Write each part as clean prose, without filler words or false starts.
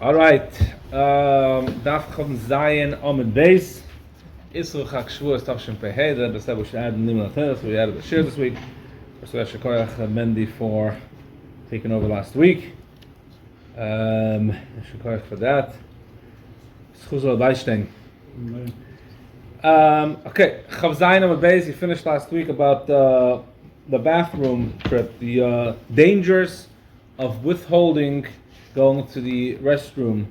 All right. Daf Chum Zayin Amid Beis. Isru Chak Shvuas Tavshin Pehei. That's what we should add in the Nimal. So we added the Shiur this week. So Shekoyach Mendy for taking over last week. Shekoyach for that. Schuzal Beishtein. Okay. Chav Zayin Amid Beis. You finished last week about the bathroom trip, the dangers of withholding going to the restroom.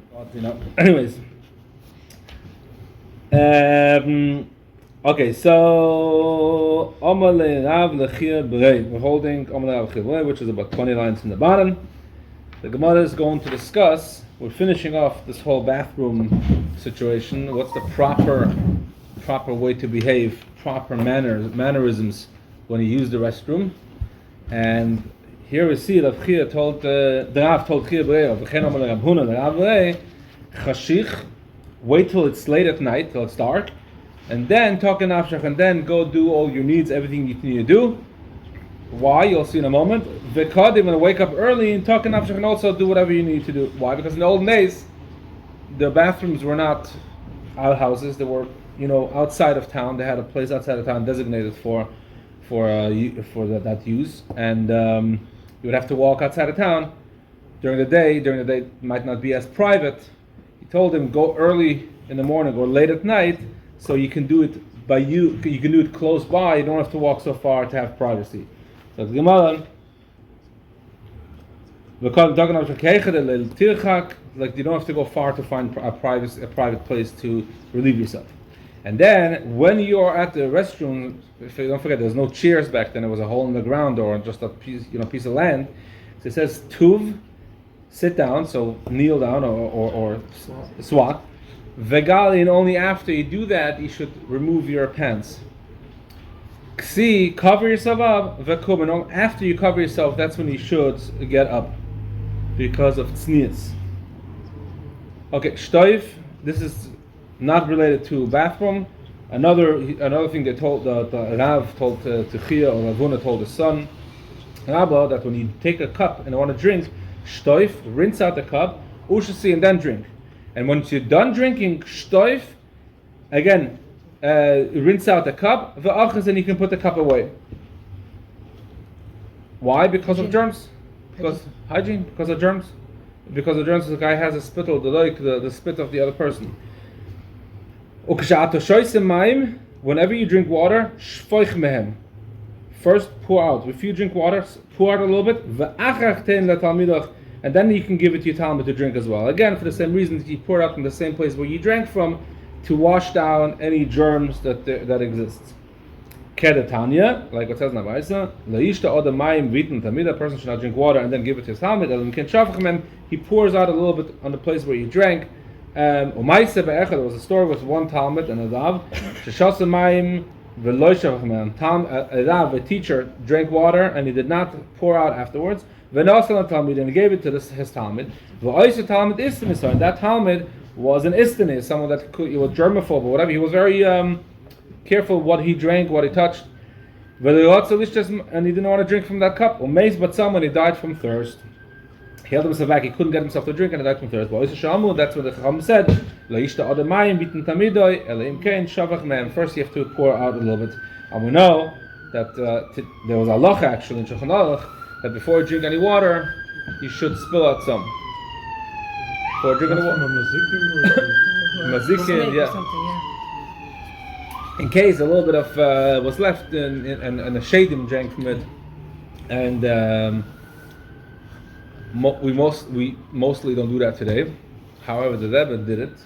Anyways. Okay, so we're holding which is about 20 lines from the bottom. The Gemara is going to discuss, we're finishing off this whole bathroom situation. What's the proper way to behave, proper mannerisms when you use the restroom. And here we see that Chia told the Rav told Chia Chashich, wait till it's late at night, till it's dark, and then talk in Nafshach, and then go do all your needs, everything you need to do. Why? You'll see in a moment. V'kad, you're going to wake up early and talk in Nafshach and also do whatever you need to do. Why? Because in the olden days, the bathrooms were not outhouses. They were, outside of town. They had a place outside of town designated for that use, and you would have to walk outside of town during the day. During the day, it might not be as private. He told him, go early in the morning or late at night, so you can do it you can do it close by. You don't have to walk so far to have privacy. So the Gemara, like you don't have to go far to find a private place to relieve yourself. And then when you are at the restroom, if you don't forget, there's no chairs back then. It was a hole in the ground or just a piece of land. So it says tuv, sit down, so kneel down or swat. Vegali, and only after you do that, you should remove your pants. Ksi, cover yourself up. Vekum, and after you cover yourself, that's when you should get up, because of tznius. Okay, shtoif. This is not related to bathroom. Another thing they told the Rav told to Chia, or Ravuna told his son Rabba, that when you take a cup and want to drink, shtoif, rinse out the cup, ushasi, and then drink. And once you're done drinking, shtoif, again, rinse out the cup, v'achas, and you can put the cup away. Why? Because of germs. Because hygiene. Because of germs. Because of germs, the guy has a spittle, the spit of the other person. Whenever you drink water, shfoich mehem. First pour out. If you drink water, pour out a little bit, and then you can give it to your Talmud to drink as well. Again, for the same reason that you pour out from the same place where you drank from, to wash down any germs that exists. Kedatanya, like it says in the Weiser, a person should not drink water and then give it to his Talmud. He pours out a little bit on the place where you drank. There was a story with one Talmud and a Rav. A teacher drank water and he did not pour out afterwards. And he gave it to his Talmud. And that Talmud was an istanis, someone that he was germaphobe or whatever. He was very careful what he drank, what he touched. And he didn't want to drink from that cup. But someone, he died from thirst. He held himself back, he couldn't get himself to drink, and he died from thirst. That's what the Kohanim said. First you have to pour out a little bit. And we know that there was a halacha actually in Shulchan Aruch that before you drink any water, you should spill out some. Before drinking water. Mazikin, yeah. In case a little bit of was left and the shadim drank from it, and we mostly don't do that today. However, the Rebbe did it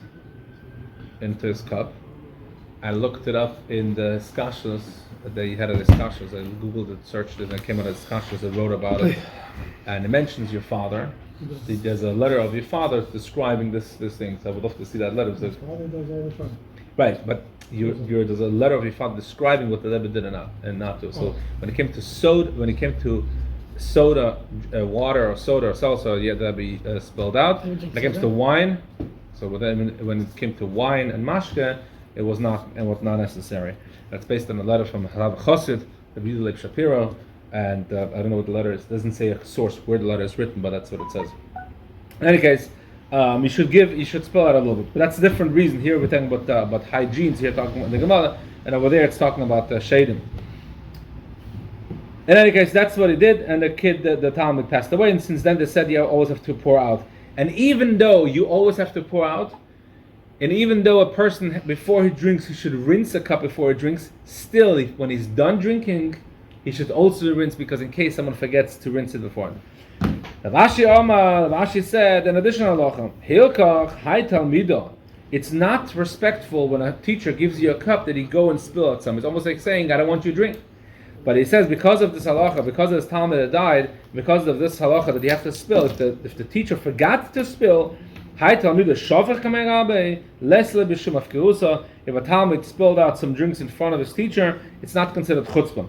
into his cup. I looked it up in the skashas. They had a skashas. I googled it, searched it, and I came out of skashas and wrote about it. And it mentions your father. There's a letter of your father describing this thing. So I would love to see that letter. Right, but there's a letter of your father describing what the Rebbe did and not do. So when it came to soda, water or soda or salsa, yeah, that'd be spelled out. When it comes to wine, so when it came to wine and mashke, it was not necessary. That's based on a letter from Rav Chosid, Rabbi Yudalek Shapiro, and I don't know what the letter is. It doesn't say a source where the letter is written, but that's what it says. In any case, you should spell out a little bit. But that's a different reason. Here we're talking about hygiene. So here talking about the Gemara, and over there it's talking about shadim. In any case, that's what he did, and the kid, the Talmud, passed away. And since then, they said you always have to pour out. And even though you always have to pour out, and even though a person before he drinks, he should rinse a cup before he drinks, still, when he's done drinking, he should also rinse, because in case someone forgets to rinse it before. Rashi said an additional halacha. Hilkach hai talmido. It's not respectful when a teacher gives you a cup that he go and spill out some. It's almost like saying, I don't want you to drink. But he says because of this halacha, because of this Talmud that died, because of this halacha that you have to spill, if the teacher forgot to spill, hai talmido shavach kamei rabe lesle b'shum afkerusa. If a Talmud spilled out some drinks in front of his teacher, it's not considered chutzpah.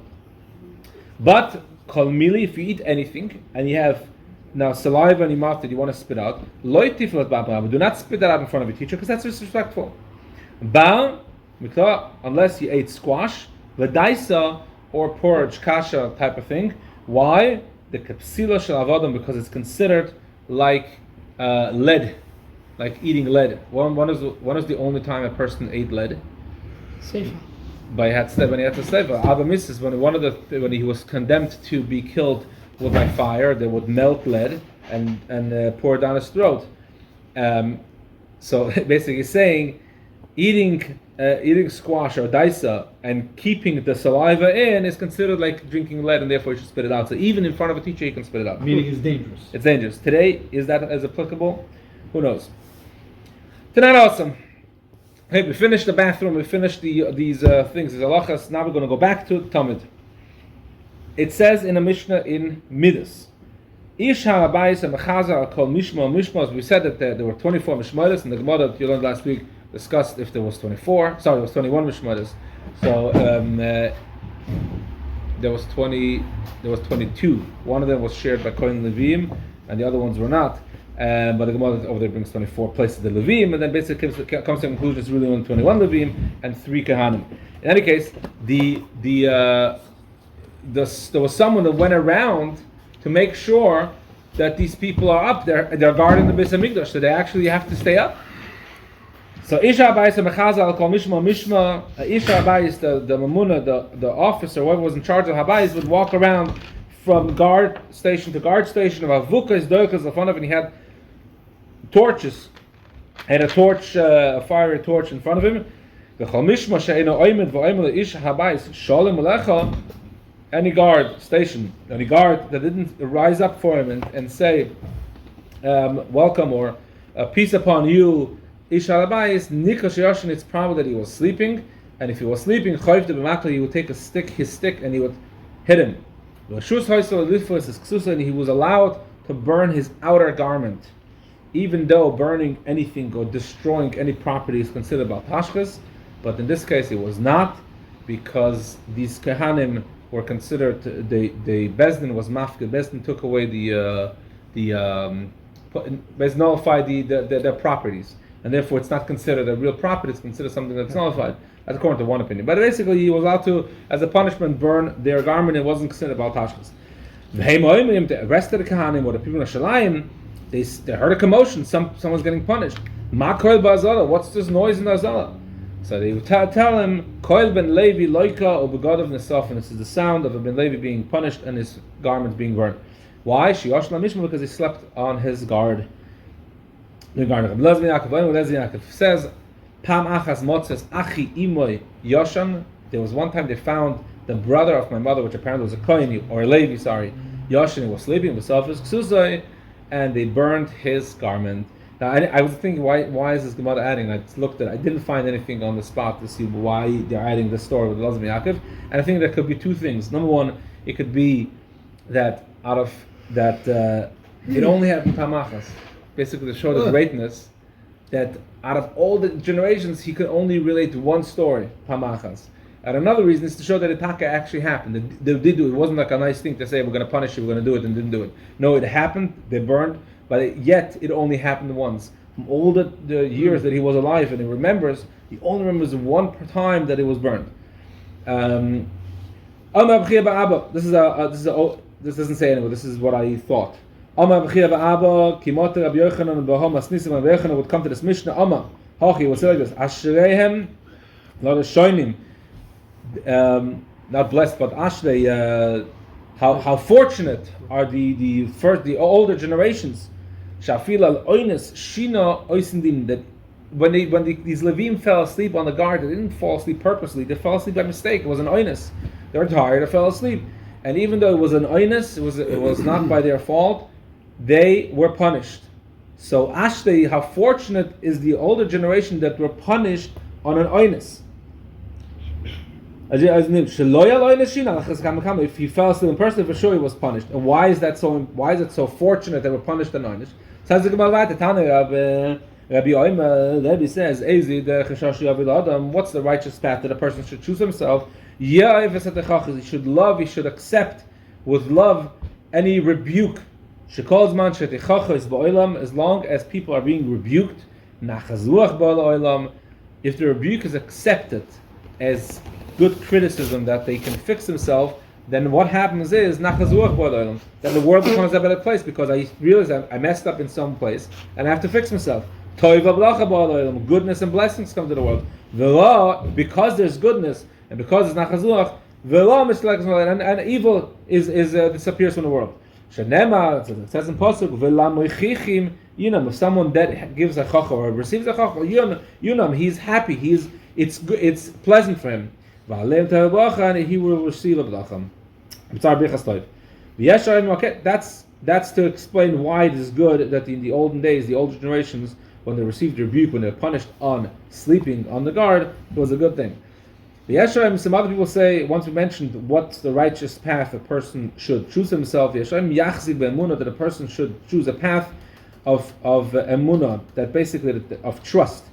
But kol mili, if you eat anything and you have now saliva in your mouth that you want to spit out, loy tiflat ba'abraham. Do not spit that out in front of your teacher, because that's disrespectful. Ba, unless you ate squash, v'daisa, or porridge, kasha type of thing. Why? The kapsila shel avodim, because it's considered like lead, like eating lead. When is the only time a person ate lead? Sefer. When he had to sefer. Abba misses when he was condemned to be killed by fire, they would melt lead and pour it down his throat. So basically saying, eating squash or daisa and keeping the saliva in is considered like drinking lead, and therefore you should spit it out. So even in front of a teacher, you can spit it out. Meaning it's dangerous. It's dangerous. Today, is that as applicable? Who knows? Tonight, awesome. Hey, we finished the bathroom. We finished these things. These halachas. Now we're going to go back to Tamid. It says in a Mishnah in Midas, Ish ha'abayis ha'mechazer al kol mishma mishmas. We said that there were 24 mishmadas, and the Gemara that you learned last week discussed if there was 24. Sorry, there was 21 mishmadas. So there was 22. One of them was shared by Kohen Levim, and the other ones were not. But the Gemara over there brings 24 places the Levim, and then basically comes to the conclusion it's really only 21 Levim and 3 Kohanim. In any case, there was someone that went around to make sure that these people are up there, they're guarding the Beis Hamikdash, so they actually have to stay up. So Isha Abayis Mechaza al Kol Mishma Mishma, Isha Abayis, the Mamuna, the officer, whoever was in charge of Habayis, would walk around from guard station to guard station of Avukas, Doikas, in front of him, and he had torches. He had a torch, a fiery torch in front of him. The Kol Mishma She'ena Oymed V'Oymel Isha Habayis Shalom Alecha. Any guard station, any guard that didn't rise up for him and say, welcome or peace upon you, Isha Abayis, Nikash Yashin, it's probably that he was sleeping, and if he was sleeping, he would take his stick, and he would hit him. And he was allowed to burn his outer garment, even though burning anything or destroying any property is considered baltashkas, but in this case it was not, because these Kohanim were considered, the Bezdin was mafka. Bezdin took away Bezdin nullified their properties, and therefore it's not considered a real property. It's considered something that's nullified. That's according to one opinion. But basically, he was allowed to, as a punishment, burn their garment. It wasn't considered baltashkas. The rest of the Kohanim or the people of Shalayim, they heard a commotion. Someone's getting punished. Ma koil ba'azala. What's this noise in the azala? So they would tell him, Koil ben Levi loika or begadav nesaf, and this is the sound of a ben Levi being punished and his garment being burned. Why? Shiyosh mishma, because he slept on his guard. The guard of Lezmi Yaakov says, Pam achas motzes achi imoy yoshan. There was one time they found the brother of my mother, which apparently was a Kohen or a Levi, Yoshan, was sleeping with Safis Ksusai, and they burned his garment. Now, I was thinking, why is this Gemara adding? I looked at it. I didn't find anything on the spot to see why they're adding this story with Lezmi Yaakov. And I think there could be two things. Number one, it could be that it only happened Pamachas, basically to show the greatness, that out of all the generations, he could only relate to one story, Pamachas. And another reason is to show that Itaka actually happened. They did do it. It wasn't like a nice thing to say, we're going to punish you, we're going to do it, and didn't do it. No, it happened, they burned, but yet it only happened once. From all the years that he was alive and he remembers, he only remembers one time that it was burned. This doesn't say anyway, this is what I thought. Amma B'chia Ba'aba, Kimot Rabbi Yochanan B'Homas Nisim Rabbi Yochanan would come to this Mishnah. Amma, Hachi would say like this: Ashreihem, not a Shloimy, not blessed, but Ashrei. How fortunate are the older generations? Shafil al oines shina oisindim, that when these Levim fell asleep on the guard, they didn't fall asleep purposely. They fell asleep by mistake. It was an oines. They were tired. They fell asleep, and even though it was an oines, it was not by their fault. They were punished. So Ashtei, how fortunate is the older generation that were punished on an oines. If he fell asleep in person, for sure he was punished. And why is it so fortunate they were punished on oines? Says the Gemara, Rabbi says, what's the righteous path that a person should choose himself? He should love, he should accept with love any rebuke. As long as people are being rebuked, if the rebuke is accepted as good criticism that they can fix themselves, then what happens is then the world becomes a better place, because I realize I messed up in some place and I have to fix myself. Goodness and blessings come to the world. Because there's goodness and because it's nachazuach, and evil is disappears from the world. It says in Pasuk, if someone that gives a chacham or receives a chacham, he's happy. It's pleasant for him. And he will receive a blacham. That's to explain why it is good that in the olden days, the older generations, when they received rebuke, when they were punished on sleeping on the guard, it was a good thing. Some other people say, once we mentioned what's the righteous path a person should choose himself, that a person should choose a path of emunah, that basically of trust,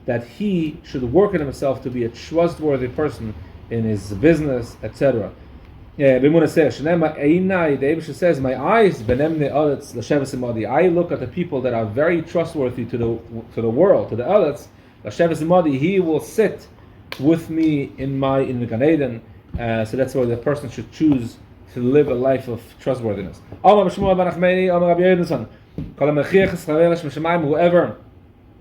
that he should work on himself to be a trustworthy person in his business, etc. The Eibusha says, my eyes, I look at the people that are very trustworthy to the world, to the others. He will sit with me in the Gan Eden. So that's why the person should choose to live a life of trustworthiness. Whoever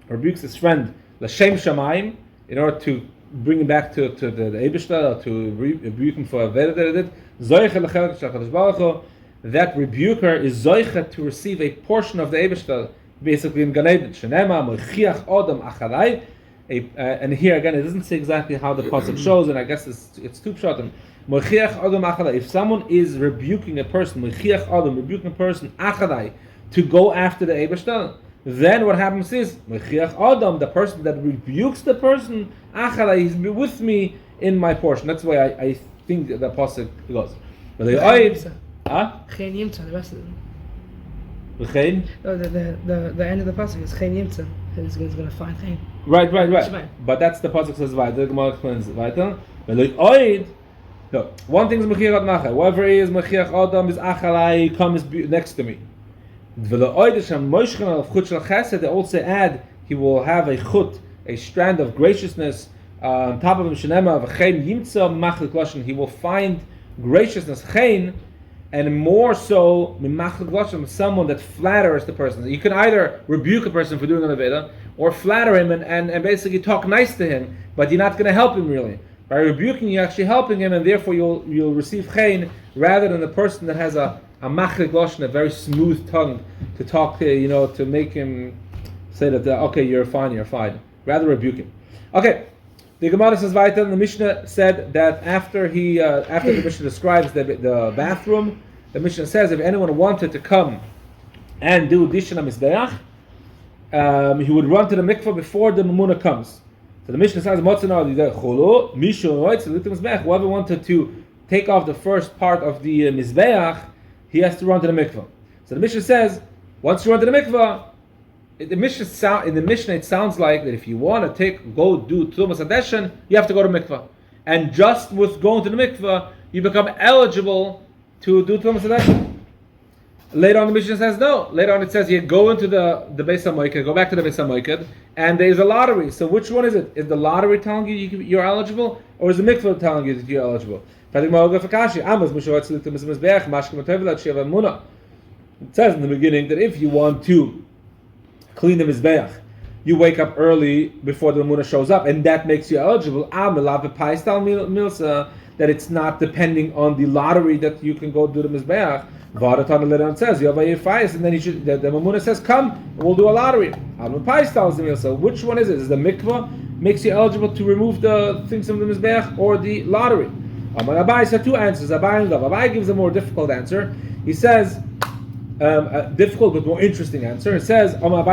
rebukes his friend l'shem shamayim, in order to bring him back to the Eibishter, or to rebuke him for a Avoda Tamid, that rebuker is zoicha to receive a portion of the Eibishter, basically in Gan Eden. And here again, it doesn't say exactly how the pasuk shows, and I guess it's two pshatim. If someone is rebuking a person, to go after the Eibishter, then what happens is, the person that rebukes the person, he's with me in my portion. That's why I think the pasuk goes. But the end of the pasuk is Chen Yimtza. He's going to find Chen. Right. But that's the pasuk says Weiser. The Gemara explains Weiser. No, one thing is Mechiach Macha. Whoever is Mechiach Adam is Achalai, comes next to me. They also add, he will have a chut, a strand of graciousness on top of him. He will find graciousness, and more so, someone that flatters the person. You can either rebuke a person for doing an Avoda, or flatter him and basically talk nice to him, but you're not going to help him really. By rebuking, you're actually helping him, and therefore you'll receive chen, rather than the person that has a machlik lashon, a very smooth tongue to talk to, to make him say that okay, you're fine. Rather rebuke him. Okay, the Gemara says weiter. The Mishnah said that after the Mishnah describes the bathroom, the Mishnah says if anyone wanted to come and do dishon Mizbeach, he would run to the mikveh before the mamuna comes. So the Mishnah says, whoever wanted to take off the first part of the Mizbeach, he has to run to the mikveh. So the Mishnah says, once you run to the mikveh, in the Mishnah it sounds like that if you want to go do Tumas Adeshan, you have to go to mikveh. And just with going to the mikveh, you become eligible to do Tumas Adeshan. Later on the Mishnah says no. Later on it says you go into the Beis Hamikdash, go back to the Beis Hamikdash, and there's a lottery. So which one is it? Is the lottery telling you you're eligible, or is the mikveh telling you that you're eligible? It says in the beginning that if you want to clean the Mizbeach, you wake up early before the Ramuna shows up, and that makes you eligible. That it's not depending on the lottery that you can go do the Mizbeach. Avoda Tamid later on says you have a fires, and then the Ramuna says, "Come, we'll do a lottery." Which one is it? Is the mikvah makes you eligible to remove the things from the Mizbeach, or the lottery? Abai said two answers. Abai gives a more difficult answer. He says, a difficult but more interesting answer. It says, we know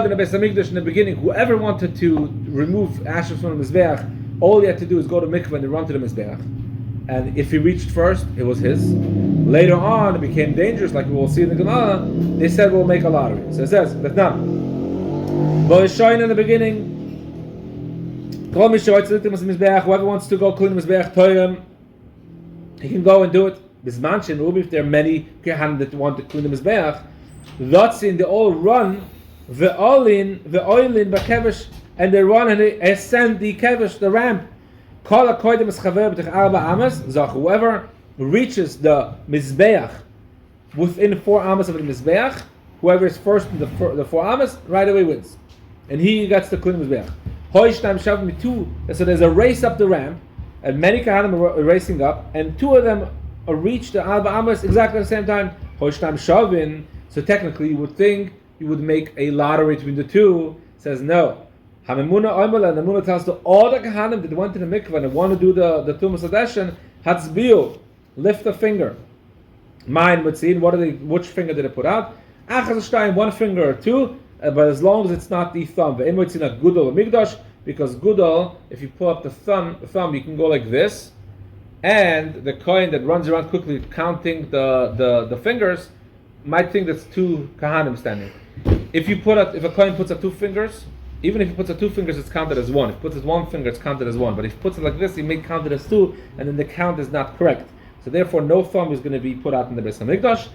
that in the Beis Hamikdash in the beginning, whoever wanted to remove ashes from the Mizbeach, all he had to do is go to mikvah and run to the Mizbeach. And if he reached first, it was his. Later on, it became dangerous, like we will see in the Gemara. They said, we'll make a lottery. So it says, but now, but showing in the beginning, whoever wants to go clean the Mizbeach, he can go and do it. If there are many Kohanim that want to clean the Mizbeach, they all run the oilin b'kevesh, and they run and they ascend the kevesh, the ramp. Whoever reaches the Mizbeach within 4 amas of the Mizbeach, whoever is first in the 4 amas, right away wins, and he gets to clean the Mizbeach. So there's a race up the ramp, and many Kohanim are racing up, and 2 of them reach the Alba Amos exactly at the same time. So technically, you would think you would make a lottery between the 2. Says no. Hamemuna tells to all the Kohanim that went to the mikvah and want to do the Tumas Hadeshin, Hatzbiu, lift a finger. Mine would see which finger did it put out? 1 finger or 2, but as long as it's not the thumb. The would see not Gudol or Migdash, because Gudol, if you pull up the thumb, you can go like this. And the Kohen that runs around quickly counting the fingers might think that's 2 Kohanim standing. If a Kohen puts up 2 fingers, even if he puts up 2 fingers, it's counted as 1. If he puts up 1 finger, it's counted as 1. But if he puts it like this, he may count it as 2, and then the count is not correct. So therefore, no thumb is going to be put out in the Beis Hamikdash.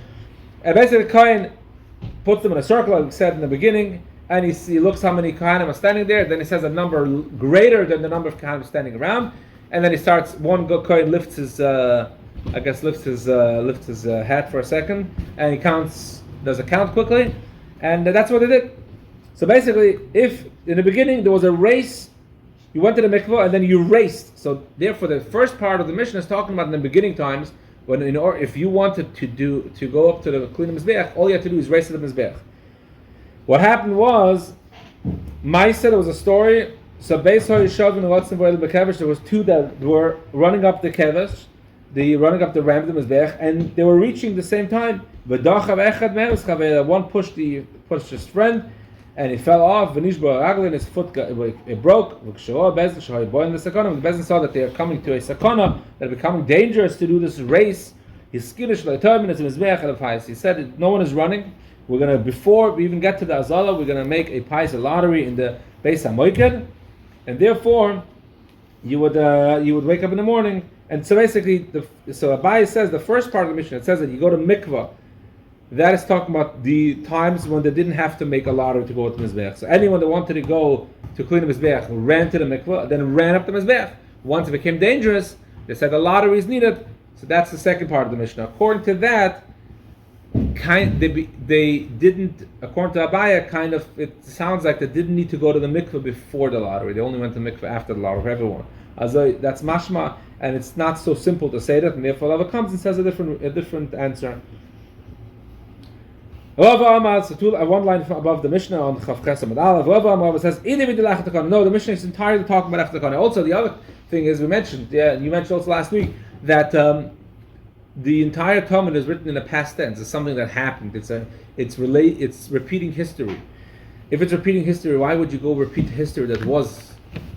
And basically, the Kohen puts them in a circle, like we said in the beginning, and he looks how many Kohanim are standing there. Then he says a number greater than the number of Kohanim standing around. And then he starts. One Kohen lifts his hat for a second, and he counts. Does a count quickly, and that's what they did. So basically, if in the beginning there was a race, you went to the mikvah and then you raced. So therefore, the first part of the mission is talking about in the beginning times when if you wanted to go up to the clean Mizbeach, all you had to do is race to the Mizbeach. What happened was, Weiser, there was a story. So Beis Hamikdash, there was 2 that were running up the kevesh, running up the ramp of the Mizbeach, and they were reaching the same time. One pushed his friend, and he fell off. And his foot it broke. The Bezin saw that they are coming to a sakana, that are becoming dangerous to do this race. He's skittish like turbulence in Mizbeach. He said, "No one is running. We're gonna, before we even get to the Azala, we're gonna make a paisa lottery in the Beis Hamikdash." And therefore, you would wake up in the morning, and so basically, so Abai says the first part of the mission. It says that you go to mikvah. That is talking about the times when they didn't have to make a lottery to go to Mizbeach. So anyone that wanted to go to clean the Mizbeach ran to the mikvah, then ran up the Mizbeach. Once it became dangerous, they said the lottery is needed. So that's the second part of the mission. According to that, they didn't, according to Abaya, it sounds like they didn't need to go to the mikveh before the lottery. They only went to the mikveh after the lottery for everyone. That's mashma, and it's not so simple to say that. And therefore, Rava comes and says a different answer. One line above the Mishnah on Chav Ches Amud Aleph, Rava says, no, the Mishnah is entirely talking about after the Kohanim. Also, the other thing is you mentioned also last week that the entire Talmud is written in the past tense. It's something that happened. It's repeating history. If it's repeating history, why would you go repeat history that was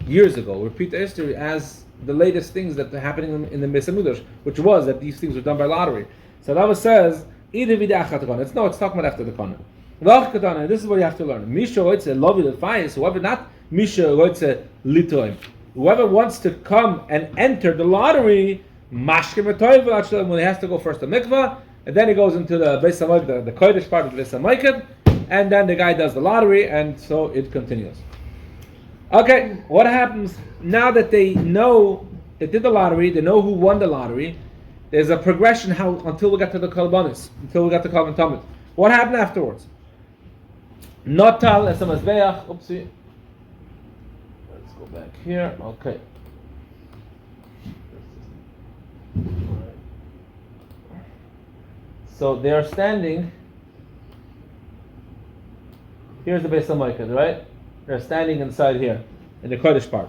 years ago? Repeat the history as the latest things that are happening in the Beis Hamikdash, which was that these things were done by lottery. So Rava says, it's talking about after the Kohanim. And this is what you have to learn. Whoever not whoever wants to come and enter the lottery, when he has to go first to mikvah, and then he goes into the Beis Hamikdash, the Kodesh part of the Beis Hamikdash, and then the guy does the lottery, and so it continues. Okay, what happens now that they know they did the lottery, they know who won the lottery, there's a progression until we get to the Kalbanis, until we get to Kalban Tamid. What happened afterwards? Notal as a Mizbeach. Oopsie. Let's go back here. Okay. So they are standing. Here's the Beis Hamikdash, right? They're standing inside here, in the Kodesh part.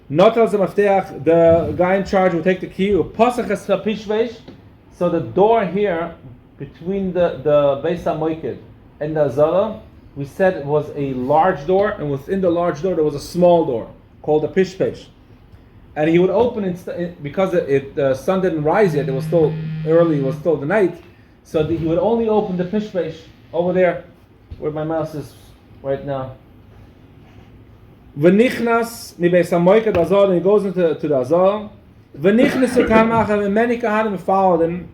Notal Zemafteach, the guy in charge will take the key. So the door here between the Beis Hamikdash and the Azara, we said it was a large door, and within the large door there was a small door called a Pishpesh. And he would open it because the sun didn't rise yet. It was still early. It was still the night. So he would only open the Pishpesh over there, where my mouse is right now. V'nichnas mi Beis Hamikdash Azar, and he goes into the Azar. V'nichnas u'kan and many Kohanim followed him.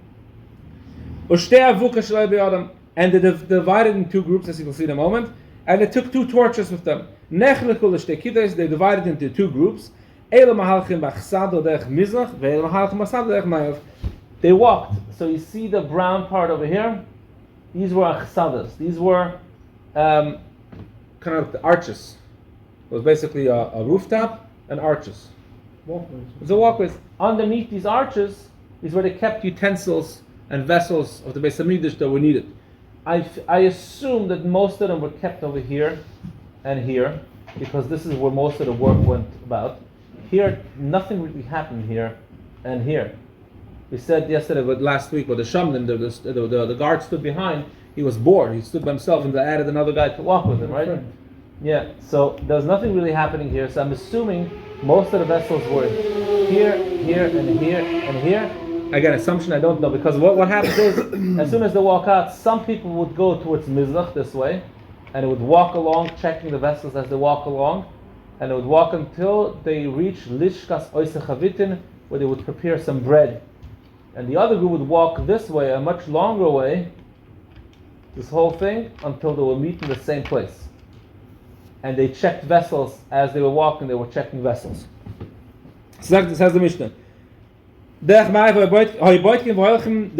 U'shtei avuka shloi b'yadam, and they divided in two groups, as you will see in a moment. And they took two torches with them. Nechleku l'shtei kitais, they divided into two groups. Eila mahalchim b'achsado derech Mizbeach, ve'eila mahalchim b'achsado derech Mayav. They walked. So you see the brown part over here. These were achsadas. These were kind of the arches. It was basically a rooftop and arches. Walkways. It's a walkways. Underneath these arches is where they kept utensils and vessels of the Beis Hamikdash that were needed. I assume that most of them were kept over here and here, because this is where most of the work went about. Here, nothing really happened here and here. We said yesterday, but last week, with the Shamlim, the guard stood behind. He was bored. He stood by himself, and they added another guy to walk with him, right? Yeah. So there's nothing really happening here. So I'm assuming most of the vessels were here, here, and here, and here. Again, assumption, I don't know, because what happens is, as soon as they walk out, some people would go towards Mizbeach this way, and they would walk along, checking the vessels as they walk along, and they would walk until they reach Lishkas Oise Chavitin, where they would prepare some bread. And the other group would walk this way, a much longer way, this whole thing, until they will meet in the same place. And they checked vessels as they were walking, they were checking vessels. Says the Mishnah. They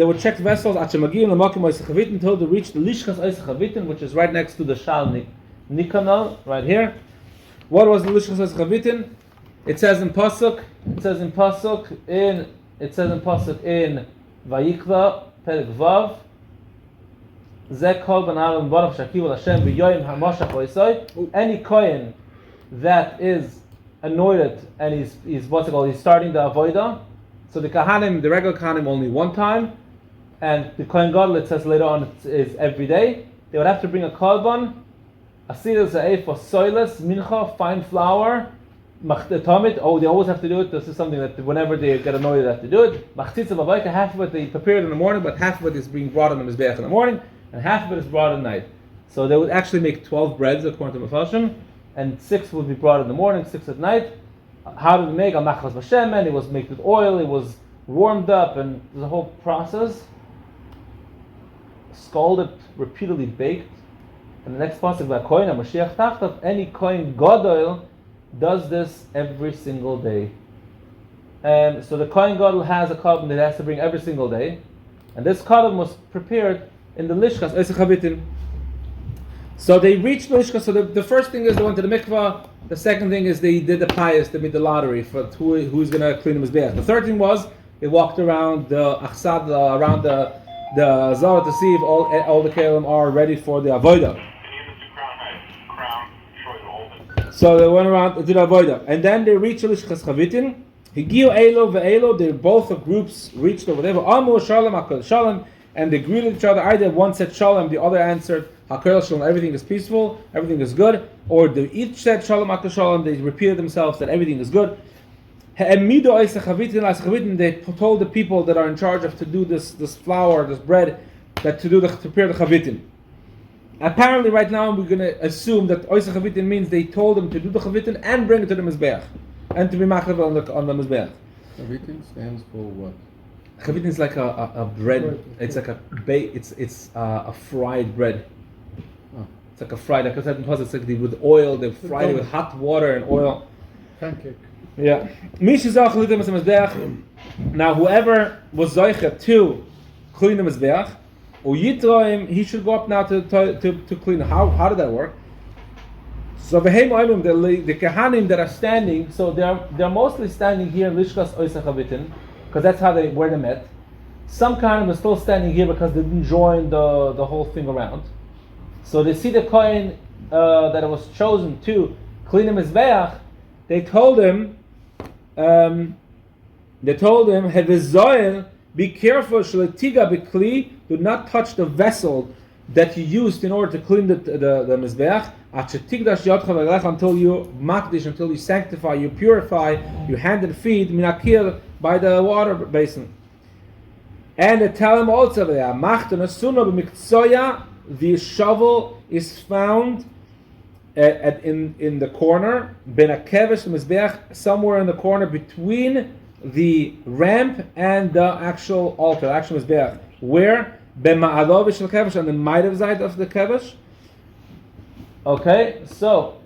would check vessels until they reached the Lishkas Oise Chavitin, which is right next to the Shal Nikanal, right here. What was the Lishkas Oise Chavitin? It says in Pasuk in Vayikra Perek Vav, Ze kol ben Aaron Baruch Shakiv Hashem b'yoyim hamashach oisai. Any kohen that is anointed and he's what's it called? He's starting the avoda. So the Kohanim, the regular Kohanim, only one time, and the Kohen Gadol, it says later on, is every day. They would have to bring a korban, a siddur za'ef for soilus, mincha, fine flour, Maseches Tamid. Oh, they always have to do it. This is something that whenever they get annoyed, they have to do it. Machtitza b'bayka, half of it they prepare it in the morning, but half of it is being brought in the Mizbeach in the morning, and half of it is brought at night. So they would actually make 12 breads according to meforshim, and 6 would be brought in the morning, 6 at night. How did we make? Al-machlas b'shemen, it was made with oil, it was warmed up, and there's a whole process. Scalded, repeatedly baked. And the next pasuk about kohen, Mashiach Tachtav, any kohen gadol does this every single day. And so the kohen gadol has a korban that he has to bring every single day, and this korban was prepared in the Lishkas Oise Chavitin. So they reached the Lishkas. So the first thing is they went to the mikvah. The second thing is they did the pious, they made the lottery for who's going to clean the Mizbeach. The third thing was they walked around the achsad, around the Zara to see if all the kelim are ready for the avoda. So they went around to the avoda, and then they reached Lishkas Chavitin. Higiu Elo ve'Elo, they both of groups reached over there. Amu Shalom Hakol Shalom, and they greeted each other. Either one said Shalom, the other answered Hakol Shalom. Everything is peaceful, everything is good. Or they each said Shalom Hakol Shalom. They repeated themselves that everything is good. Ha'emido Oise Chavitin, they told the people that are in charge of to do this flour, this bread, that to prepare the Chavitin. Apparently, right now we're going to assume that Oise Chavitin means they told them to do the Chavitin and bring it to the Mizbeach, and to be machav on the Mizbeach. Chavitin stands for what? Chavitin is like a bread. It's like it's a fried bread. Oh. It's like a fried. Like I said, it's like with oil. They fried it with hot water and oil. Pancake. Yeah. Now, whoever was zoicha to clean the Mizbeach, he should go up now to clean. How did that work? So the Kohanim that are standing, so they're mostly standing here in Lishkas Oisach Havitin, because that's where they met. Some Kohanim are still standing here because they didn't join the whole thing around. So they see the Kohen that it was chosen to clean the Mizbeach. They told him, "Hevezoel, be careful, shletiga b'kli, do not touch the vessel that you used in order to clean the Mizbeach, until you makdish, until you sanctify, you purify your hand and feet, minakir, by the water basin." And they tell him also there, the shovel is found in the corner, ben akevesh Mizbeach, somewhere in the corner between the ramp and the actual altar, actual Mizbeach. Where? B'ma'alov shel kevesh, on the ma'av side of the kevesh. Okay, so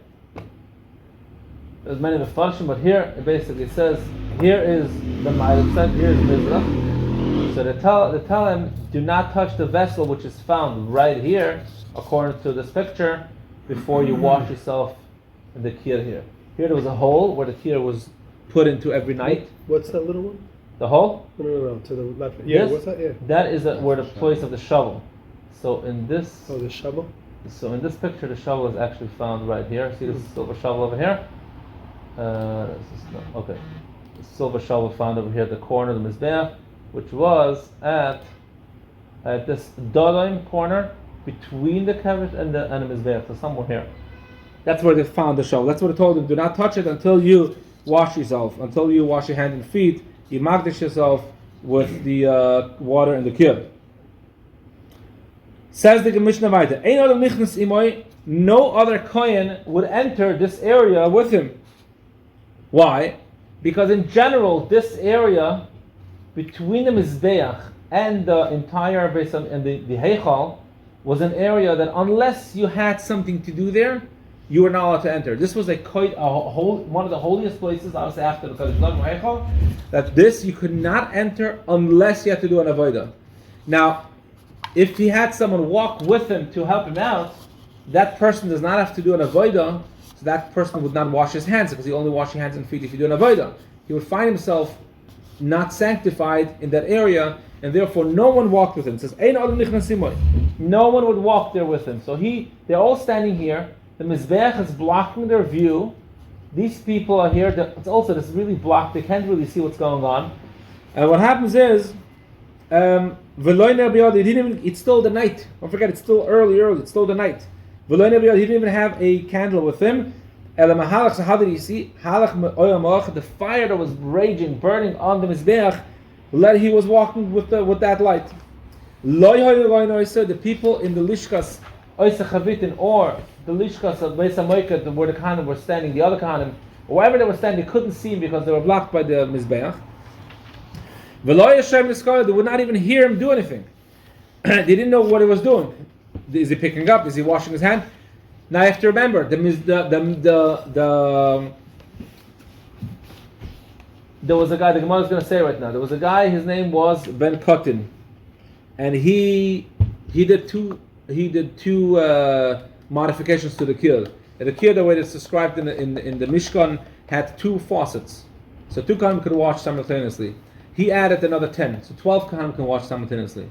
there's many meforshim, but here it basically says here is the ma'av side, here is Mizbeach. So they tell him, do not touch the vessel which is found right here, according to this picture, before you wash yourself in the kir here. Here there was a hole where the kir was put into every night. What's that little one? The hole? No, to the left. Yeah, This? what's that? Yeah. That is where the place of the shovel. So in this, Oh, the shovel? so in this picture, the shovel is actually found right here. See the silver shovel over here? Okay. The silver shovel found over here at the corner of the Mizbeach, which was at this Dolim corner between the Kevish and the Mizbeach, so somewhere here. That's where they found the shovel. That's what they told them. Do not touch it until you wash yourself, until you wash your hands and feet. You magdish yourself with the water in the kir. Says the Mishnah Weiser, "Ein adam nichnas imoy." No other kohen would enter this area with him. Why? Because in general, this area between the Mizbeach and the entire Beis and the Heichal was an area that unless you had something to do there, you were not allowed to enter. This was one of the holiest places, obviously after the Heichal, that this you could not enter unless you had to do an avoda. Now, if he had someone walk with him to help him out, that person does not have to do an avoda, so that person would not wash his hands, because he only washes hands and feet if you do an avoda. He would find himself not sanctified in that area, and therefore no one walked with him. It says, "Ein adam nichnas imoy." No one would walk there with him. So they're all standing here. The Mizbeach is blocking their view. These people are here. It's also this really blocked. They can't really see what's going on. And what happens is, it's still the night. Don't forget, it's still early. It's still the night. He didn't even have a candle with him. So how did he see? The fire that was raging, burning on the Mizbeach, he was walking with that light. The people in the Lishkas Oisach Havitin, or the Lishkas of Beis Hamikdash, where the Kohanim were standing, the other Kohanim, wherever they were standing, they couldn't see him because they were blocked by the Mizbeach. They would not even hear him do anything. They didn't know what he was doing. Is he picking up? Is he washing his hand? Now you have to remember, there was a guy, the Gemara is going to say right now, there was a guy, his name was Ben-Kotin, and he did two modifications to the kir. The kir, the way it's described in the Mishkan, had two faucets, so two Kohanim could wash simultaneously. He added another 10, so 12 Kohanim can wash simultaneously.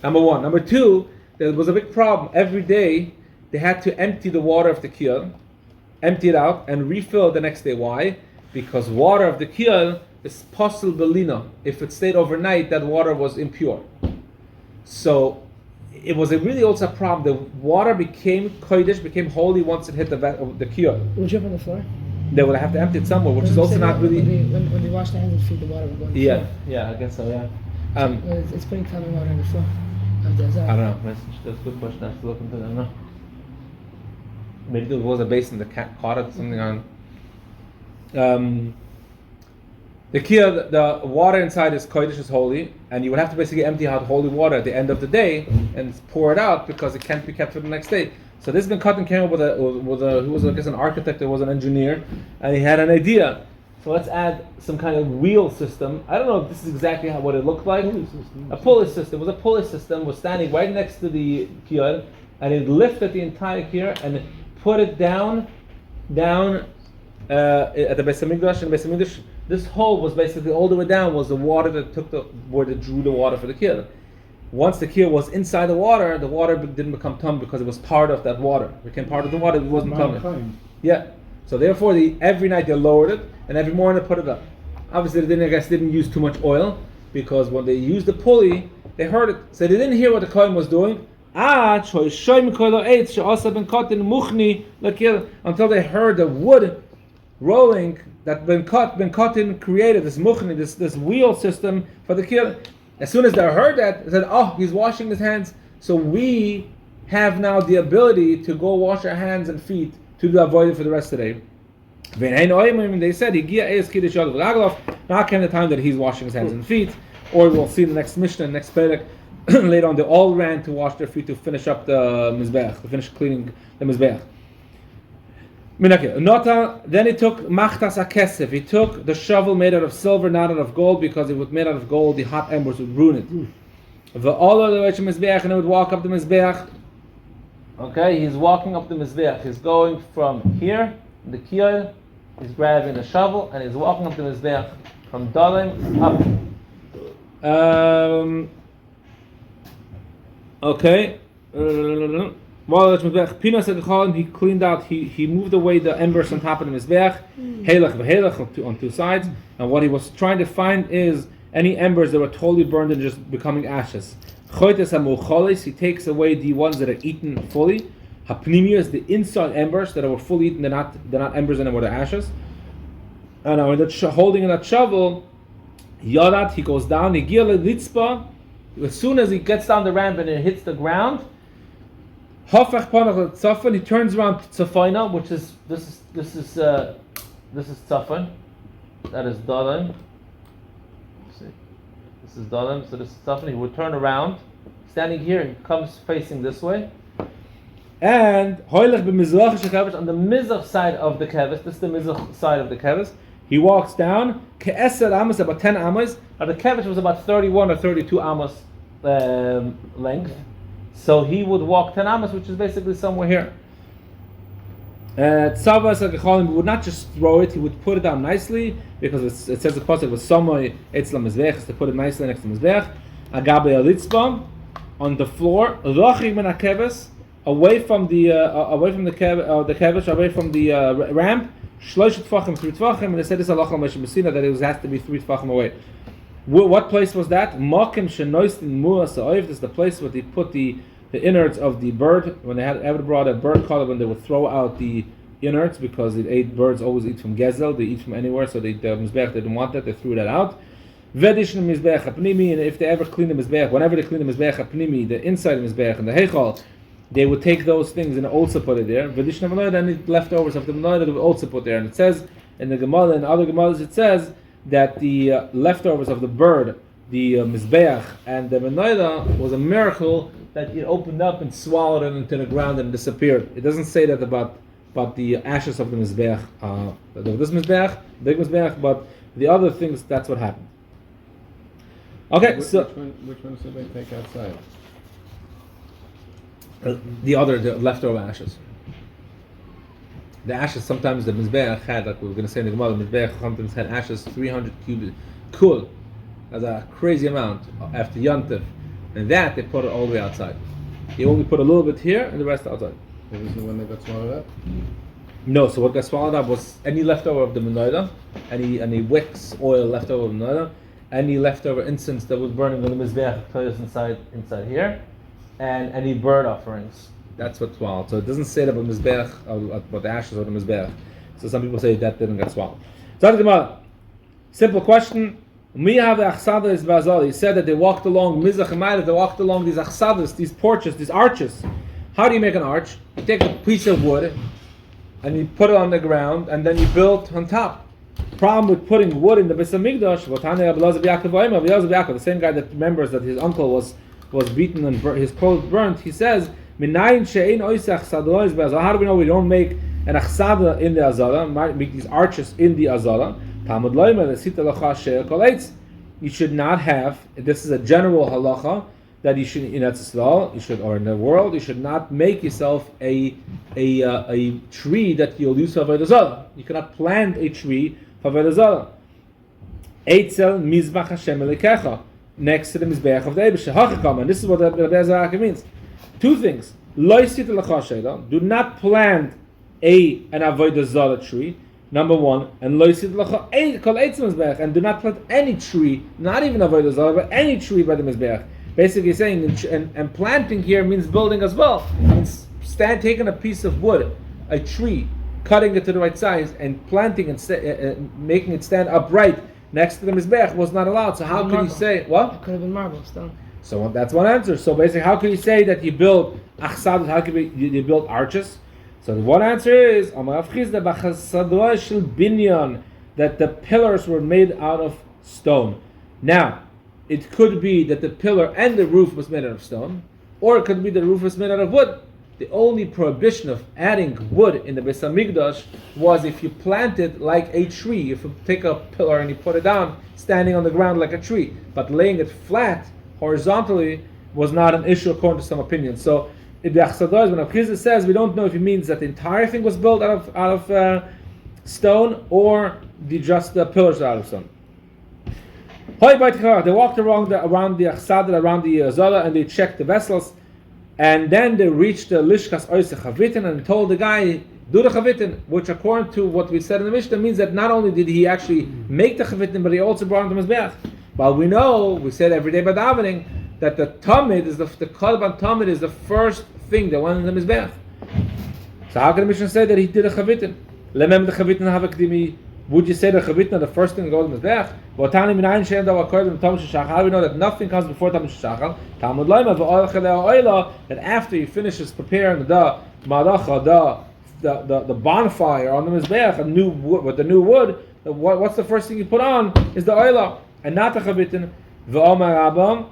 Number one. Number two, there was a big problem. Every day they had to empty the water of the kir, empty it out, and refill the next day. Why? Because water of the kir is pasul belina. If it stayed overnight, that water was impure. So it was a really also a problem. The water became kodesh, became holy once it hit the kir. Would you have on the floor? They would have to empty it somewhere, which is also not really. When they wash their hands and feet, the water would go on the floor. Yeah, I guess so. Yeah. It's putting common water on the floor. I don't know. That's a good question. I have to look into that. I don't know. Maybe there was a basin that caught it, something on. The kir, the water inside is kodesh, is holy, and you would have to basically empty out holy water at the end of the day and pour it out because it can't be kept for the next day. So this Ben Cotton came up with who was, I guess, an architect, or was an engineer, and he had an idea. So let's add some kind of wheel system. I don't know if this is exactly what it looked like. A pulley system. It was a pulley system. Was standing right next to the kiyod, and it lifted the entire kiyod and put it down at the Beis Hamikdash. And Beis Hamikdash, this hole was basically all the way down was the water that where they drew the water for the kiyod. Once the kiyod was inside the water didn't become tum because it was part of that water. It became part of the water. It wasn't tum. Yeah. So therefore, every night they lowered it, and every morning they put it up. Obviously, they didn't use too much oil, because when they used the pulley, they heard it. So they didn't hear what the Kohen was doing. Until they heard the wood rolling that been cut and created this muchni, this wheel system for the kill. As soon as they heard that, they said, "Oh, he's washing his hands." So we have now the ability to go wash our hands and feet to do avoid for the rest of the day. They said, now came the time that he's washing his hands and feet, or we'll see the next Mishnah, next Perek, later on they all ran to wash their feet to finish up the Mizbeach, to finish cleaning the Mizbeach. Then he took machtas akesef, he took the shovel made out of silver, not out of gold, because if it was made out of gold, the hot embers would ruin it. All of the way to Mizbeach, and he would walk up the Mizbeach. Okay, he's walking up the Mizbeach. He's going from here, the kiyod, he's grabbing the shovel, and he's walking up the Mizbeach from Dalim up. Okay. He cleaned out, he moved away the embers on top of the Mizbeach, on two sides, and what he was trying to find is any embers that were totally burned and just becoming ashes. He takes away the ones that are eaten fully. Hapnimi is the inside embers that were fully eaten. They're not embers anymore. They're ashes. And when holding in that shovel, Yadat, he goes down. As soon as he gets down the ramp and it hits the ground, he turns around to Tzafina, which is this is Tzafin. That is Dalim. This is Dalim, so this is Tzafin. He would turn around, standing here, he comes facing this way. And on the Mizbeach side of the keves, this is the Mizbeach side of the keves, he walks down, about 10 amos. Now the keves was about 31 or 32 amos length. So he would walk 10 amos, which is basically somewhere here. He would not just throw it, he would put it down nicely, because it says the pasuk was Somoy Eitz Mizbeach, to put it nicely next to Mizbeach. Agabe Alitzba, on the floor, Rochig min hakeves, away from the kevesh, away from the ramp, Shloish Tfachim, 3 Tfachim, and they said this halacha Moshe Messina that it has to be 3 Tfachim away. What place was that? Mokim Shenoistin Mu'as Sa'oif. This is the place where they put the innards of the bird. When they had ever brought a bird collar, when they would throw out the innards, because birds always eat from gezel, they eat from anywhere, so the Mizbeach, they didn't want that, they threw that out. Vedish Mizbeach HaPnimi, and if they ever clean the Mizbeach, whenever they clean the Mizbeach HaPnimi, the inside of the Mizbeach and the Heichal, they would take those things and also put it there. Vedish Manoida, and the leftovers of the Manoida they would also put there. And it says, in the Gemara and other Gemaras, it says that the leftovers of the bird, the Mizbeach and the Manoida, was a miracle that it opened up and swallowed it into the ground and disappeared. It doesn't say that about the ashes of the Mizbeach, this Mizbeach, big Mizbeach, but the other things, that's what happened. Okay, which one should they take outside? The leftover ashes. The ashes, sometimes the Mizbeach had, like we were going to say in the Gemara, the Mizbeach sometimes had ashes 300 cubic, cool, that's a crazy amount after Yantiv. And that they put it all the way outside. They only put a little bit here and the rest outside. That was the one that got swallowed up? No, so what got swallowed up was any leftover of the menorah, any wicks, oil leftover of the menorah, any leftover incense that was burning on the Mizbeach inside here, and any bird offerings. That's what swallowed. So it doesn't say that about Mizbeach, about the ashes of the Mizbeach. So some people say that didn't get swallowed. So simple question. He said that they walked along Mizach and Ma'ila, they walked along these achsadas, these porches, these arches. How do you make an arch? You take a piece of wood and you put it on the ground and then you build on top. Problem with putting wood in the Beis Hamikdash, the same guy that remembers that his uncle was beaten and his clothes burnt, he says, how do we know we don't make an achsada in the azara, make these arches in the azara? Talmud loymer l'sita lacha she'er kol eitz. You should not have. This is a general halacha that you should in Etzisrael, you should, or in the world, you should not make yourself a tree that you'll use for Avodah Zarah. You cannot plant a tree for Avodah Zarah. Eitzel Mizbeach Hashem Elikecha, next to the Mizbeach of the Eibusha. Hachakam, and this is what the Beis Hamikdash means. Two things. Lo yisit lecha sheila. Do not plant an Avodah Zarah tree. Number one, and lo yisit lecha kol eitz Mizbeach, and do not plant any tree, not even Avodah Zarah, but any tree by the Mizbeach. Basically saying, and planting here means building as well. It means taking a piece of wood, a tree, cutting it to the right size, and planting and making it stand upright next to the Mizbeach was not allowed. So how could you say, what? It could have been marble, stone. So that's one answer. So basically, how can you say that you build achsadas, how can you build arches? So the one answer is, that the pillars were made out of stone. Now, it could be that the pillar and the roof was made out of stone, or it could be the roof was made out of wood. The only prohibition of adding wood in the Beis Hamikdash was if you plant it like a tree. If you take a pillar and you put it down, standing on the ground like a tree, but laying it flat, horizontally, was not an issue according to some opinions. So, in the Achsados, when Abchizah says, we don't know if he means that the entire thing was built out of stone, or just the pillars out of stone. They walked around the Achsadah, around the Zala, and they checked the vessels, and then they reached the Lishkas Oise Chavitin, and told the guy, do the Chavitin, which according to what we said in the Mishnah means that not only did he actually make the Chavitin, but he also brought him to Mizbeach. But we know, we said every day by davening, that the Tamid is the Kalban Tamid is the first thing that went in the Mizbeach. So how can the Mishnah say that he did a Chavitin? Lemem the Chavitin Havakdimi. Would you say the Chavitin the first thing that goes in the Mizbeach? How do we know that nothing comes before Tamid Shachal? Talmud Loima that after he finishes preparing the Malacha, the bonfire on the Mizbeach, a new wood, with the new wood, what's the first thing you put on is the oila, and not the Chavitin. The oila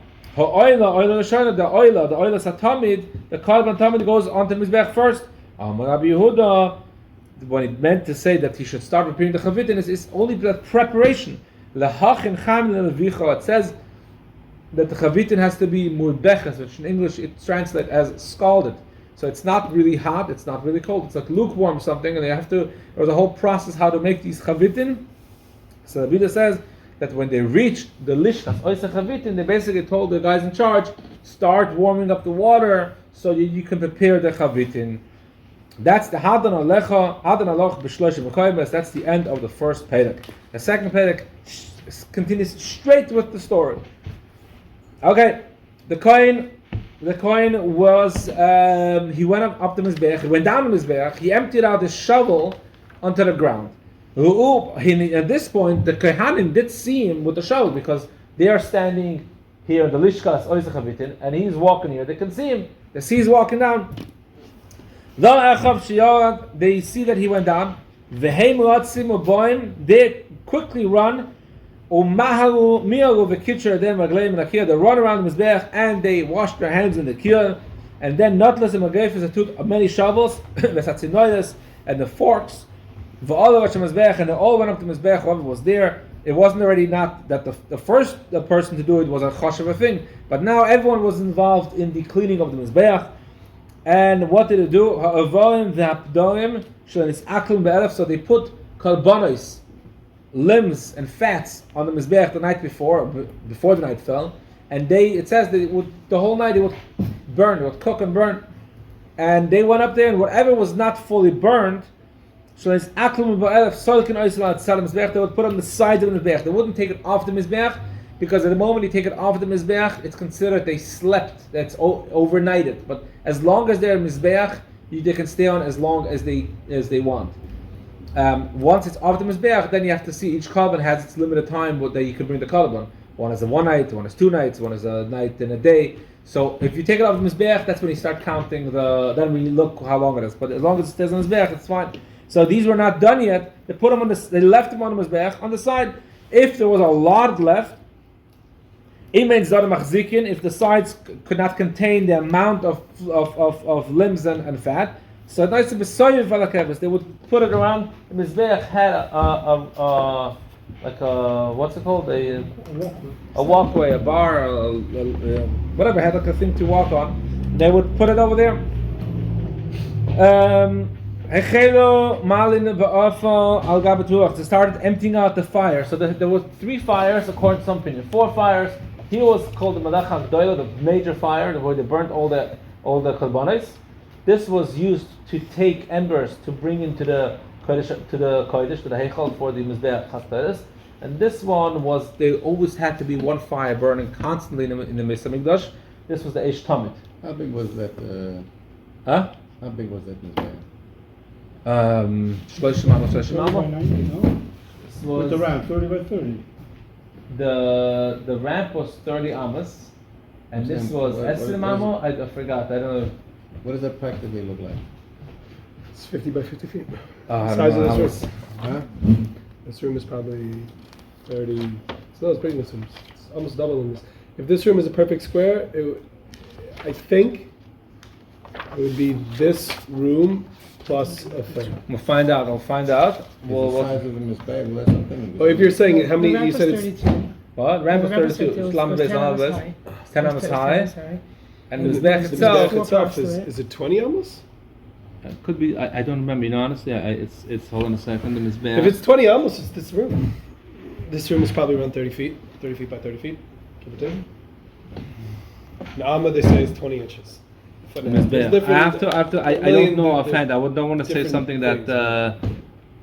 satamid, the Kalban Tamid goes on to Mizbeach first. Rabbi Yehuda, when it meant to say that he should start preparing the Chavitin, is only that preparation. It says that the Chavitin has to be murbeches, which in English it translates as scalded. So it's not really hot, it's not really cold, it's like lukewarm something, and there's a whole process how to make these Chavitin. So the Vida says that when they reached the Lishkas Oise Chavitin, they basically told the guys in charge, start warming up the water so you can prepare the Chavitin. That's the Hadan Alecha, Hadan Aloch B'Shloshim V'Koymes. That's the end of the first Perek. The second Perek continues straight with the story. Okay, the Kohen was, he went up the Mizbeach, he went down the Mizbeach, he emptied out his shovel onto the ground. At this point, the Kohanim did see him with the shovel because they are standing here in the Lishkas Oise Chavitin, and he's walking here. They can see him. They see he's walking down. They see that he went down. They quickly run. They run around the Mizbeach and they wash their hands in the kiyah. And then many shovels and the forks. And they all went up to Mizbeach, whoever was there. It wasn't already not that the first person to do it was a choshev thing, but now everyone was involved in the cleaning of the Mizbeach. And what did it do? So they put karbonos, limbs and fats on the Mizbeach the night before the night fell, and it says that the whole night it would burn, it would cook and burn. And they went up there, and whatever was not fully burned, they would put on the side of the Mizbeach. They wouldn't take it off the Mizbeach, because at the moment you take it off the Mizbeach, it's considered they slept, that's overnighted. But as long as they're Mizbeach, they can stay on as long as they want. Once it's off the Mizbeach, then you have to see each korban has its limited time that you can bring the korban. One is a one night, one is 2 nights, one is a night and a day. So if you take it off the Mizbeach, that's when you start counting then we look how long it is. But as long as it stays on the Mizbeach, it's fine. So these were not done yet. They put them they left them on the Mizbeach on the side. If there was a lot left, if the sides could not contain the amount of limbs and fat, so they would put it around. The Mizbeach had like a, what's it called? A walkway, a bar, whatever, had like a thing to walk on. They would put it over there. They started emptying out the fire. So there was 3 fires, according to some opinion. 4 fires. Here was called the Melech HaGdolah, the major fire, where they burnt all the korbanos. This was used to take embers to bring into the kodesh, to the heichal for the Mizbeach. And this one was, they always had to be one fire burning constantly in the Beis Hamikdash. This was the Tamid. How big was that? Huh? How big was that Mizbeach? Shloimy. 30 by 90, no? With the ramp, 30 by 30. The ramp was 30 amas, and this was Esrim Amo. I forgot. I don't know. What does that practically look like? It's 50 by 50 feet. I Size don't know of how this it's- room. Huh? This room is probably 30. It's big in this room. It's almost double in this. If this room is a perfect square, I think it would be this room plus a thing. We'll find out. I'll find out. Is the size of the Mizbeach less something? Oh, if you're saying how many, The ramp you was said it's 32. What? Ramp was The ramp was 32. 32. Islam It is was 10 on amas this. high. 10 amas high. Sorry. And the Mizbeach Mizbeach itself. itself to it. is it 20 almost? It could be. I don't remember. You know, honestly, it's. Hold on a second. The Mizbeach. If it's 20 almost, it's this room. This room is probably around 30 feet by 30 feet. Give or take. Naama, they say, is 20 inches. The Mizbeach. I don't know offhand. I don't want to say different something that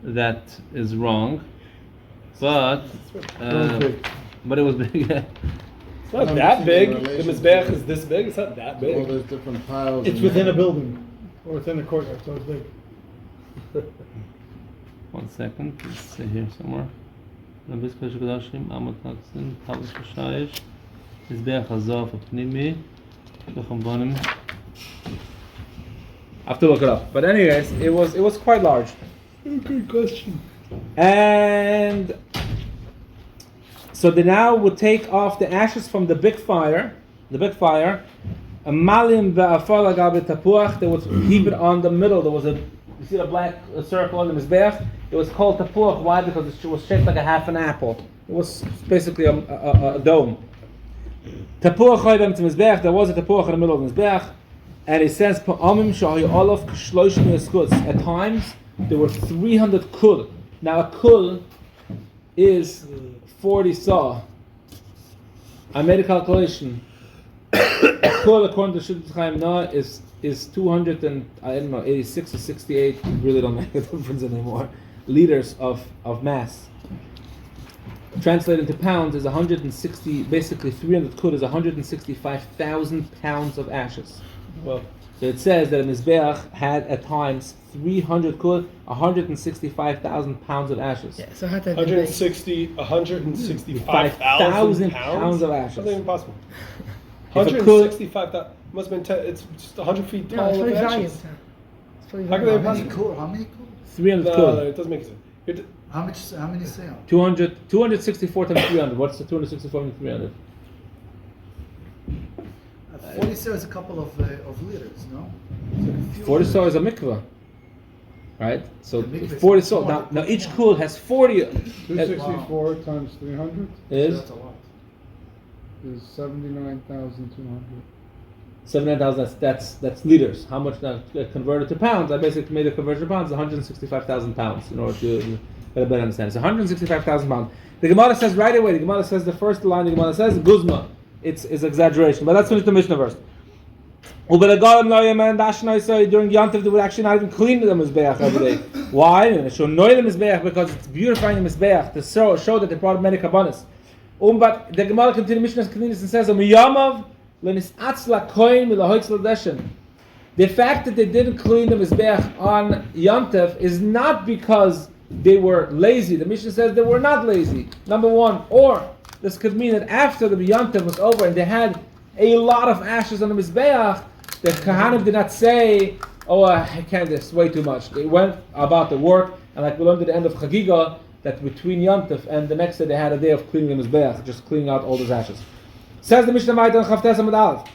that is wrong, but but it was big. It's not that big. The Mizbeach is this big. It's not that All big. those different piles. It's and within a building, or within a courtyard, so it's big. 1 second. Let's see here somewhere. Mizbeach Kodashim, Amot Naksin, Tavis Shayish, Mizbeach Hazav Pnimi, Bechambonim. I have to look it up. But anyways, it was quite large. Good question. And so they now would take off the ashes from the big fire, a malim be'afal agabe tapuach. They would heap it on the middle. There was you see the black circle on the mizbeach. It was called tapuach. Why? Because it was shaped like a half an apple. It was basically a dome. Tapuach hoybem to mizbeach. There was a tapuach in the middle of the mizbeach, and it says pa'amim shahi olav k'shloishim yeskuds. At times there were 300 kul. Now a kul is 40 saw. I made a calculation. A kul, according to Shiur Chaim Noah, is 200 and I don't know 86 or 68. Really don't make a difference anymore. Liters of mass. Translated into pounds is 160. Basically, 300 kul is 165,000 pounds of ashes. Well, So it says that a Mizbeach had at times 300 kul, 165,000 pounds of ashes. Yeah, so how to 165,000 pounds of ashes. That's not even possible. If a 165,000 must have been. It's just 100 feet No, tall it's of fully valued. ashes. It's fully How can valued. they possibly? How many cool? 300 No, kul. it doesn't make sense. How many sale? 264 times 300. What's the 264 times 300? 40 sale is a couple of liters, no? 40 saw is a mikvah. Right? So The mikvah is 40 saw. small. Now each kul has 40. 264 times 300 Is That's a lot. is 79,200. 79,000. That's liters. How much now converted to pounds? I basically made a conversion to pounds. 165,000 pounds in order to get a better understanding. So 165,000 pounds. The Gemara says right away. The Gemara says the first line. The Gemara says guzma. It's exaggeration, but that's finished the Mishnah verse. During Yantiv, they would actually not even clean the Mizbeach every day. Why? Because it's beautifying the Mizbeach to show that they brought many kabbanis. But the Gemara continues and says, the fact that they didn't clean the Mizbeach on Yantiv is not because they were lazy. The Mishnah says they were not lazy. Number one, or this could mean that after the Yantiv was over and they had a lot of ashes on the Mizbeach, the Kohanim did not say, "Oh, I can't. This way too much." They went about the work, and like we learned at the end of Chagiga, that between Yantiv and the next day they had a day of cleaning the Mizbeach, just cleaning out all those ashes. Says the Mishnah Vayta Chavtes Amud Aleph,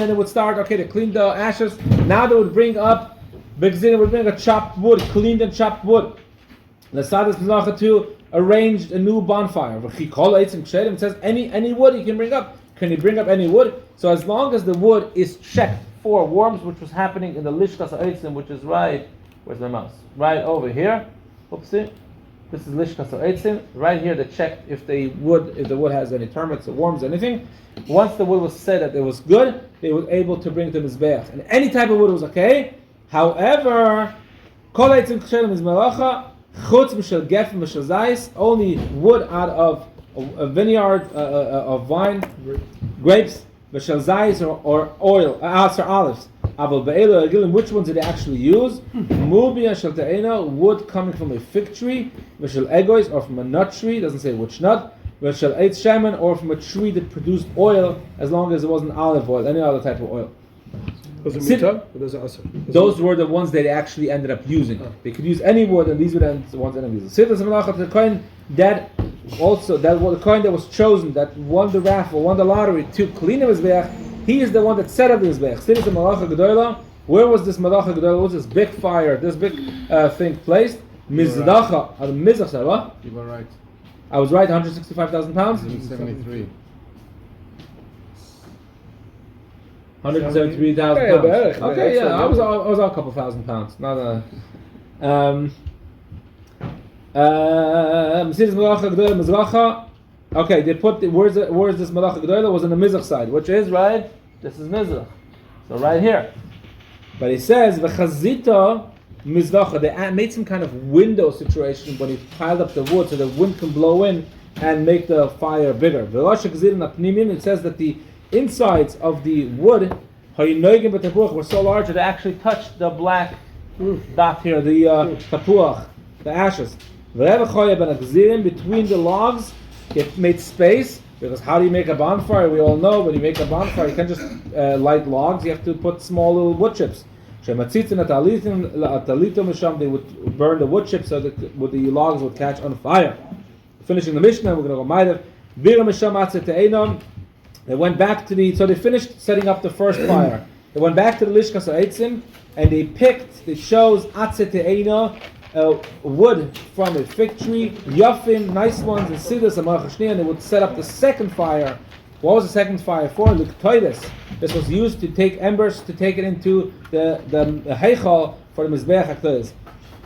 and it would start. Okay, they cleaned the ashes. Now they would bring up Begzidin, would bring a chopped wood, cleaned and chopped wood. The Sadas Mizlacha too. arranged a new bonfire. It says any wood you can bring up. Can you bring up any wood? So as long as the wood is checked for worms, which was happening in the Lishkas Ha'etzim, which is right, where's my mouse? Right over here. Oopsie. This is Lishkas Ha'etzim. Right here they checked if the wood has any termites or worms, anything. Once the wood was said that it was good, they were able to bring it to Mizbeach. And any type of wood was okay. However, Kol Ha'etzim Kshelim is Melacha, Chutz Mishal Gefim Mishal Zayis, only wood out of a vineyard of wine, grapes, Mishal Zayis or oil, or olives. Aval Be'elu Agilim, which ones did they actually use? Mubia Shel Ta'ena, wood coming from a fig tree, Mishal Egois, or from a nut tree, doesn't say which nut, Mishal Eitz Shemen, or from a tree that produced oil, as long as it wasn't olive oil, any other type of oil. Those were the ones that they actually ended up using. They could use any wood, and these were the ones that ended up using. The coin that was the coin that was chosen, that won the raffle, won the lottery to clean the Mizbeach. He is the one that set up the Mizbeach. Where was this Malacha Gedola? Was this big fire, this big thing placed? Mizdacha, Mizach said what? You were right. I was right, 165,000 pounds? 73. 173,000 pounds. Okay, yeah, I was a couple thousand pounds. Not a. Okay, they put where's this Malacha Gedola? Was on the Mizrach side, which is right. This is Mizrach, so right here. But he says v'chazita mizracha. They made some kind of window situation when he piled up the wood so the wind can blow in and make the fire bigger. It says that the insides of the wood were so large that they actually touched the black dot here, the tapuach, the ashes. Between the logs, it made space, because how do you make a bonfire? We all know when you make a bonfire, you can't just light logs, you have to put small little wood chips. They would burn the wood chips so that the logs would catch on fire. Finishing the Mishnah, we're going to go Maidav. They went back to so they finished setting up the first fire. They went back to the Lishkas Ha'etzim and they chose Atzeh Te'ena, wood from a fig tree, Yafim, nice ones, and Siddas and Marachashni, and they would set up the second fire. What was the second fire for? L'ktoides. This was used to take embers to take it into the Heichal for the Mizbeach HaKtoides.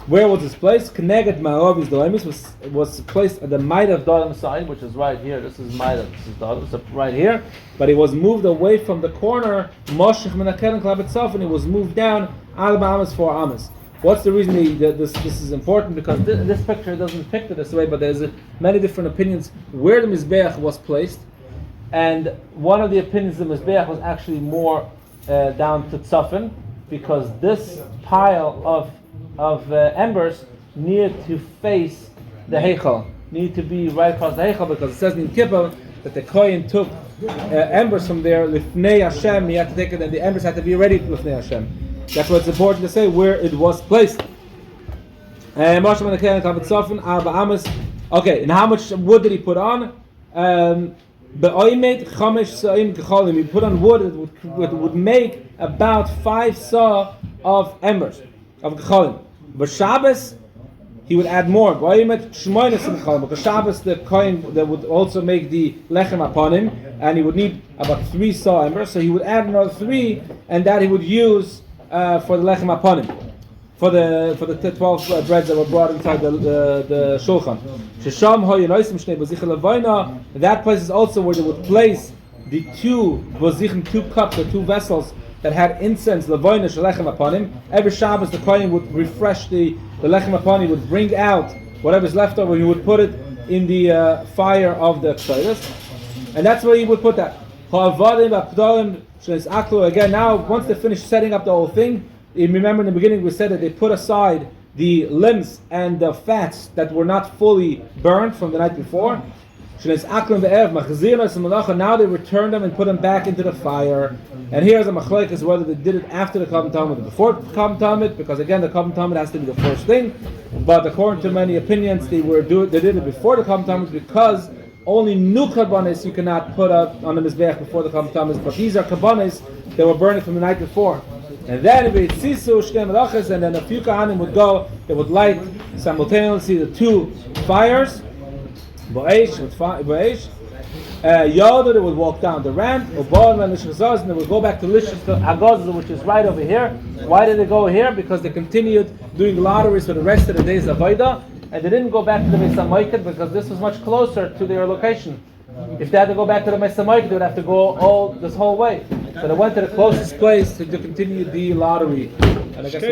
Where was this place? Kneged Ma'avis Doemis was placed at the Maidav Dodam side, which is right here. This is Maidav, this is Dodam, so right here. But it was moved away from the corner, Moshech Menakeren Klab itself, and it was moved down Al Ba'amas 4 Amas. What's the reason this is important? Because this picture doesn't depict it this way, but there's many different opinions where the Mizbeach was placed. And one of the opinions of the Mizbeach was actually more down to Tzafin, because this pile of embers needed to face the Heichal, needed to be right across the Heichal, because it says in Kippur that the Kohen took embers from there, Lifnei Hashem, he had to take it, and the embers had to be ready for Lifnei Hashem. That's why it's important to say where it was placed. Okay, and how much wood did he put on? He put on wood that would make about 5 saw of embers, of gecholim. But Shabbos, he would add more. Because Shabbos, the Kohen that would also make the lechem upon him, and he would need about 3 saw embers, so he would add another 3, and that he would use for the lechem upon him, for the 12 breads that were brought inside the shulchan. That place is also where they would place the 2 cups or 2 vessels that had incense, levoina shalechem upon him. Every Shabbos the Kohen would refresh the lechem upon him, would bring out whatever's left over, he would put it in the fire of the kseiros, and that's where he would put that. Again, now once they finished setting up the whole thing, remember in the beginning we said that they put aside the limbs and the fats that were not fully burned from the night before. Now they returned them and put them back into the fire. And here's a machlek is whether they did it after the Kabbalah Talmud or before the Kabbalah Talmud, because again the Kabbalah Talmud has to be the first thing. But according to many opinions, they did it before the Kabbalah Talmud, because only new kabbanis you cannot put up on the Mizbeach before the Kabbalah Talmud. But these are kabbanis that were burning from the night before. And then and then a few Kohanim would go, they would light simultaneously the 2 fires, Yoda, they would walk down the ramp, and they would go back to Lishus Hagazah, which is right over here. Why did they go here? Because they continued doing lotteries for the rest of the days of Avoda, and they didn't go back to the Beis Hamikdash because this was much closer to their location. If they had to go back to the Beis Hamikdash, they would have to go this whole way. So they went to the closest place to continue the lottery. And I guess